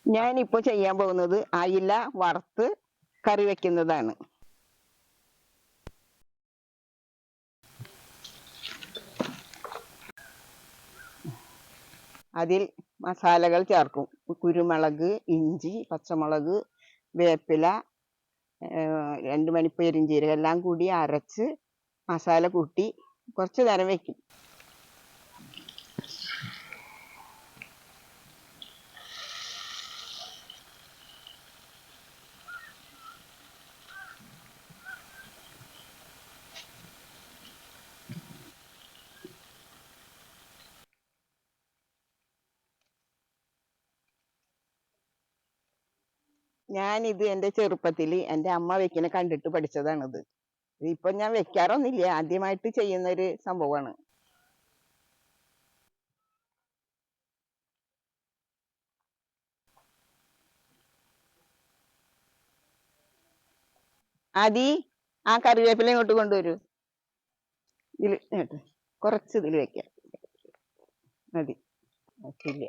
ഞാനിപ്പോൾ ചെയ്യാൻ പോകുന്നത് അയില വറുത്ത് കറി വെക്കുന്നതാണ്. അതിൽ മസാലകൾ ചേർക്കും. കുരുമുളക്, ഇഞ്ചി, പച്ചമുളക്, വേപ്പില, 2 മണി പെരുംജീരകം എല്ലാം കൂടി അരച്ച് മസാല കൂട്ടി കുറച്ച് നേരം വെക്കും. ഞാനിത് എൻ്റെ ചെറുപ്പത്തിൽ എൻ്റെ അമ്മ വെക്കുന്ന കണ്ടിട്ട് പഠിച്ചതാണിത്. ഇപ്പൊ ഞാൻ വെക്കാറൊന്നുമില്ല, ആദ്യമായിട്ട് ചെയ്യുന്ന ഒരു സംഭവമാണ്. ആദി, ആ കറിവേപ്പില ഇങ്ങോട്ട് കൊണ്ടുവരൂ. ഇതിൽ കുറച്ച് ഇതിൽ വെക്കാം, മതി. ഇല്ല,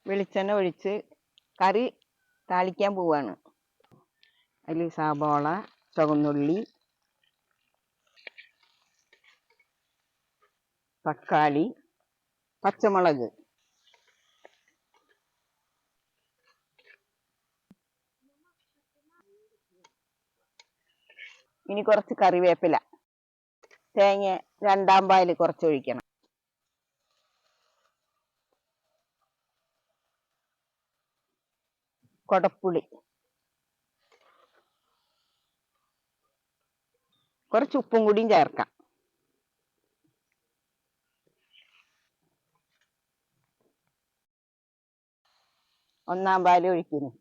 വെളിച്ചെണ്ണ ഒഴിച്ച് കറി താളിക്കാൻ പോവാണ്. അതിൽ സവാള, ചുവന്നുള്ളി, തക്കാളി, പച്ചമുളക്, ഇനി കുറച്ച് കറിവേപ്പില, തേങ്ങ 2 പാല് കുറച്ച് ഒഴിക്കണം. കൊടപ്പുളി, കുറച്ച് ഉപ്പും കൂടിയും ചേർക്കാം. ഒന്നാം പാല് ഒഴിക്കുന്നു.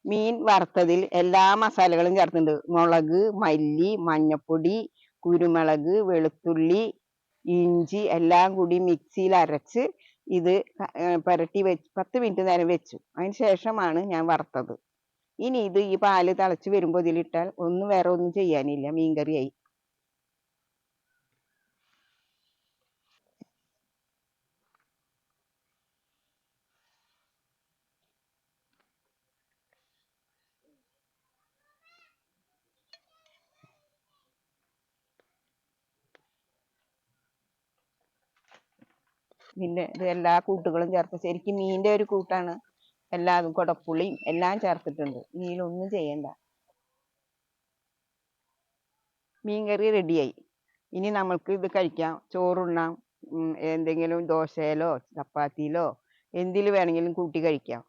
മീൻ വറുത്തതിൽ എല്ലാ മസാലകളും ചേർത്തിട്ടുണ്ട്. മുളക്, മല്ലി, മഞ്ഞപ്പൊടി, കുരുമുളക്, വെളുത്തുള്ളി, ഇഞ്ചി എല്ലാം കൂടി മിക്സിയിൽ അരച്ച് ഇത് പുരട്ടി വെച്ച് 10 മിനിറ്റ് നേരം വെച്ചു. അതിന് ശേഷമാണ് ഞാൻ വറുത്തത്. ഇനി ഇത് ഈ പാല് തിളച്ച് വരുമ്പോൾ ഇതിലിട്ടാൽ വേറെ ഒന്നും ചെയ്യാനില്ല, മീൻകറിയായി. പിന്നെ ഇത് എല്ലാ കൂട്ടുകളും ചേർത്ത് ശരിക്കും മീനിന്റെ ഒരു കൂട്ടാണ്. എല്ലാതും കൊടപ്പുളിയും എല്ലാം ചേർത്തിട്ടുണ്ട്. ഇതിലൊന്നും ചെയ്യണ്ട. മീൻകറി റെഡിയായി. ഇനി നമ്മൾക്ക് ഇത് കഴിക്കാം, ചോറുണ്ണാം. എന്തെങ്കിലും ദോശയിലോ ചപ്പാത്തിയിലോ എന്തിൽ വേണമെങ്കിലും കൂട്ടി കഴിക്കാം.